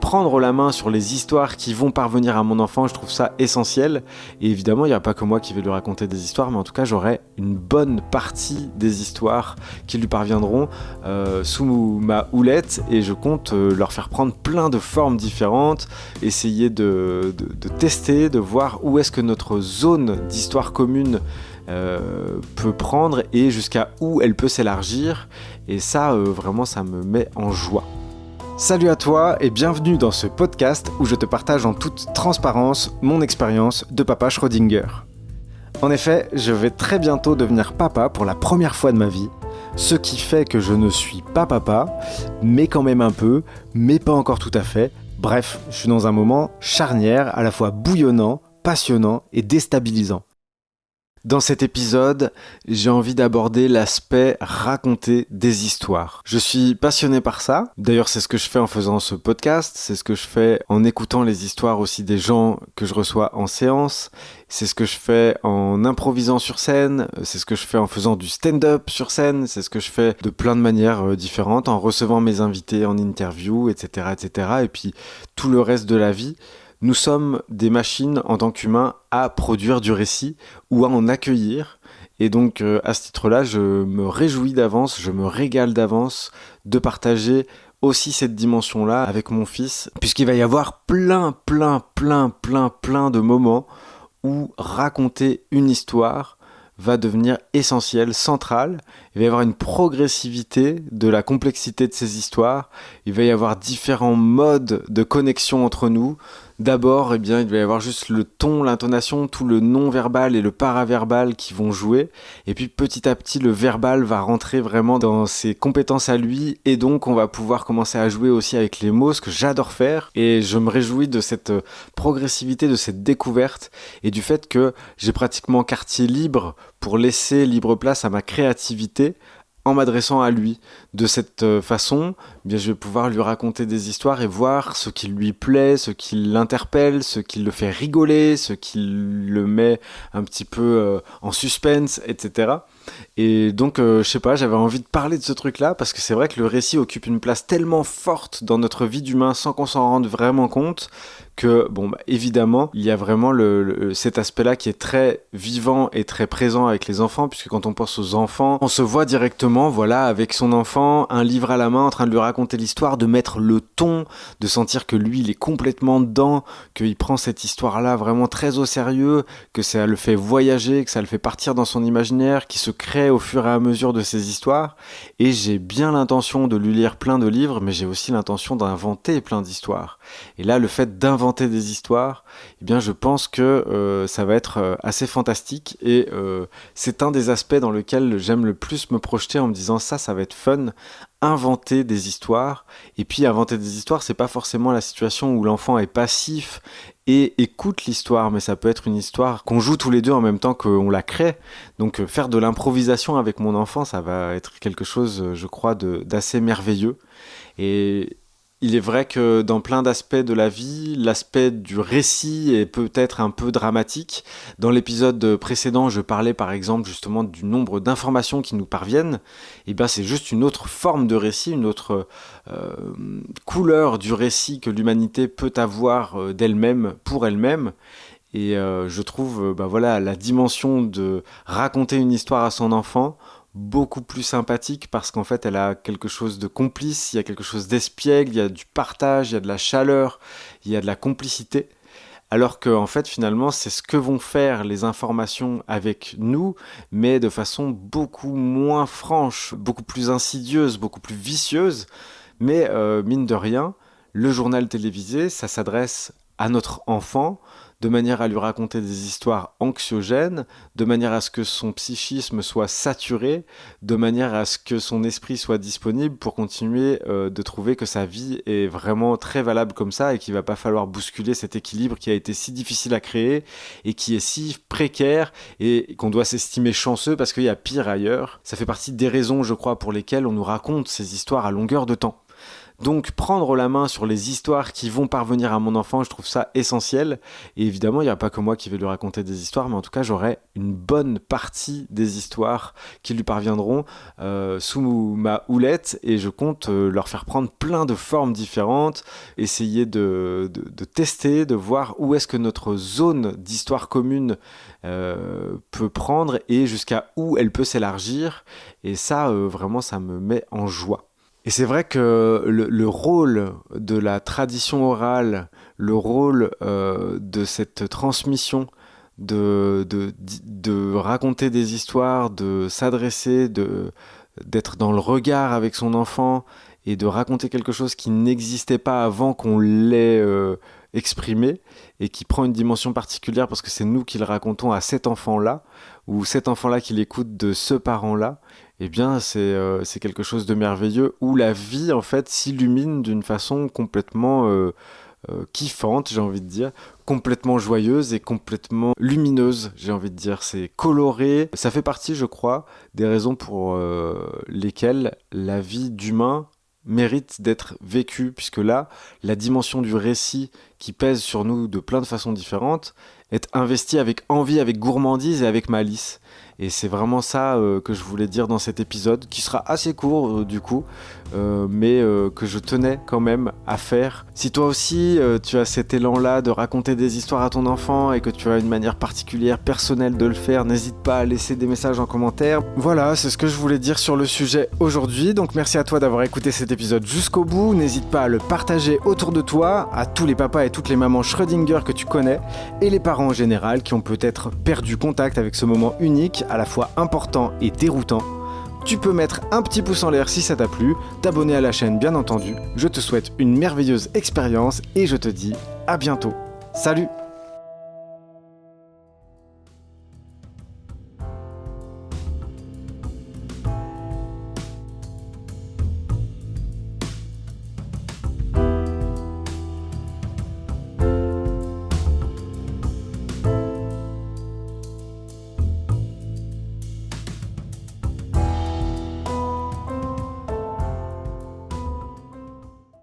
prendre la main sur les histoires qui vont parvenir à mon enfant, je trouve ça essentiel. Et évidemment, il n'y a pas que moi qui vais lui raconter des histoires, mais en tout cas, j'aurai une bonne partie des histoires qui lui parviendront sous ma houlette, et je compte leur faire prendre plein de formes différentes, essayer de tester, de voir où est-ce que notre zone d'histoire commune peut prendre et jusqu'à où elle peut s'élargir, et ça vraiment ça me met en joie. Salut à toi et bienvenue dans ce podcast où je te partage en toute transparence mon expérience de papa Schrödinger. En effet, je vais très bientôt devenir papa pour la première fois de ma vie, ce qui fait que je ne suis pas papa, mais quand même un peu, mais pas encore tout à fait. Bref, je suis dans un moment charnière, à la fois bouillonnant, passionnant et déstabilisant. Dans cet épisode, j'ai envie d'aborder l'aspect raconter des histoires. Je suis passionné par ça. D'ailleurs, c'est ce que je fais en faisant ce podcast. C'est ce que je fais en écoutant les histoires aussi des gens que je reçois en séance. C'est ce que je fais en improvisant sur scène. C'est ce que je fais en faisant du stand-up sur scène. C'est ce que je fais de plein de manières différentes, en recevant mes invités en interview, etc., etc. Et puis tout le reste de la vie. Nous sommes des machines en tant qu'humains à produire du récit ou à en accueillir. Et donc à ce titre-là, je me réjouis d'avance, je me régale d'avance de partager aussi cette dimension-là avec mon fils, puisqu'il va y avoir plein de moments où raconter une histoire va devenir essentiel, central. Il va y avoir une progressivité de la complexité de ces histoires. Il va y avoir différents modes de connexion entre nous. D'abord, il va y avoir juste le ton, l'intonation, tout le non-verbal et le paraverbal qui vont jouer. Et puis petit à petit, le verbal va rentrer vraiment dans ses compétences à lui. Et donc, on va pouvoir commencer à jouer aussi avec les mots, ce que j'adore faire. Et je me réjouis de cette progressivité, de cette découverte et du fait que j'ai pratiquement quartier libre pour laisser libre place à ma créativité en m'adressant à lui. De cette façon, je vais pouvoir lui raconter des histoires et voir ce qui lui plaît, ce qui l'interpelle, ce qui le fait rigoler, ce qui le met un petit peu en suspense, etc. Et donc, je sais pas, j'avais envie de parler de ce truc-là parce que c'est vrai que le récit occupe une place tellement forte dans notre vie d'humain sans qu'on s'en rende vraiment compte que, évidemment, il y a vraiment cet aspect-là qui est très vivant et très présent avec les enfants, puisque quand on pense aux enfants, on se voit directement, avec son enfant, un livre à la main, en train de lui raconter l'histoire, de mettre le ton, de sentir que lui, il est complètement dedans, qu'il prend cette histoire-là vraiment très au sérieux, que ça le fait voyager, que ça le fait partir dans son imaginaire, qui se crée au fur et à mesure de ses histoires. Et j'ai bien l'intention de lui lire plein de livres, mais j'ai aussi l'intention d'inventer plein d'histoires. Et là, le fait d'inventer des histoires, je pense que ça va être assez fantastique, et c'est un des aspects dans lequel j'aime le plus me projeter en me disant ça va être fun, inventer des histoires. Et puis inventer des histoires, c'est pas forcément la situation où l'enfant est passif et écoute l'histoire, mais ça peut être une histoire qu'on joue tous les deux en même temps qu'on la crée. Donc faire de l'improvisation avec mon enfant, ça va être quelque chose, je crois, d'assez merveilleux. Et il est vrai que dans plein d'aspects de la vie, l'aspect du récit est peut-être un peu dramatique. Dans l'épisode précédent, je parlais par exemple justement du nombre d'informations qui nous parviennent. Et c'est juste une autre forme de récit, une autre couleur du récit que l'humanité peut avoir d'elle-même pour elle-même. Et je trouve la dimension de raconter une histoire à son enfant beaucoup plus sympathique, parce qu'en fait elle a quelque chose de complice, il y a quelque chose d'espiègle, il y a du partage, il y a de la chaleur, il y a de la complicité, alors que en fait finalement c'est ce que vont faire les informations avec nous, mais de façon beaucoup moins franche, beaucoup plus insidieuse, beaucoup plus vicieuse. Mais mine de rien, le journal télévisé, ça s'adresse à notre enfant, de manière à lui raconter des histoires anxiogènes, de manière à ce que son psychisme soit saturé, de manière à ce que son esprit soit disponible pour continuer de trouver que sa vie est vraiment très valable comme ça, et qu'il ne va pas falloir bousculer cet équilibre qui a été si difficile à créer et qui est si précaire, et qu'on doit s'estimer chanceux parce qu'il y a pire ailleurs. Ça fait partie des raisons, je crois, pour lesquelles on nous raconte ces histoires à longueur de temps. Donc prendre la main sur les histoires qui vont parvenir à mon enfant, je trouve ça essentiel. Et évidemment, il n'y a pas que moi qui vais lui raconter des histoires, mais en tout cas, j'aurai une bonne partie des histoires qui lui parviendront sous ma houlette, et je compte leur faire prendre plein de formes différentes, essayer de tester, de voir où est-ce que notre zone d'histoire commune peut prendre et jusqu'à où elle peut s'élargir. Et ça, vraiment, ça me met en joie. Et c'est vrai que le rôle de la tradition orale, le rôle de cette transmission, de raconter des histoires, de s'adresser, d'être dans le regard avec son enfant et de raconter quelque chose qui n'existait pas avant qu'on l'ait exprimé et qui prend une dimension particulière parce que c'est nous qui le racontons à cet enfant-là ou cet enfant-là qui l'écoute de ce parent-là. Eh bien, c'est quelque chose de merveilleux où la vie, en fait, s'illumine d'une façon complètement kiffante, j'ai envie de dire, complètement joyeuse et complètement lumineuse, j'ai envie de dire. C'est coloré. Ça fait partie, je crois, des raisons pour lesquelles la vie d'humain mérite d'être vécue, puisque là, la dimension du récit qui pèse sur nous de plein de façons différentes est investie avec envie, avec gourmandise et avec malice. Et c'est vraiment ça que je voulais dire dans cet épisode, qui sera assez court du coup, mais que je tenais quand même à faire. Si toi aussi tu as cet élan-là de raconter des histoires à ton enfant et que tu as une manière particulière, personnelle de le faire, n'hésite pas à laisser des messages en commentaire. Voilà, c'est ce que je voulais dire sur le sujet aujourd'hui. Donc merci à toi d'avoir écouté cet épisode jusqu'au bout. N'hésite pas à le partager autour de toi, à tous les papas et toutes les mamans Schrödinger que tu connais, et les parents en général qui ont peut-être perdu contact avec ce moment unique, à la fois important et déroutant. Tu peux mettre un petit pouce en l'air si ça t'a plu, t'abonner à la chaîne bien entendu. Je te souhaite une merveilleuse expérience et je te dis à bientôt. Salut!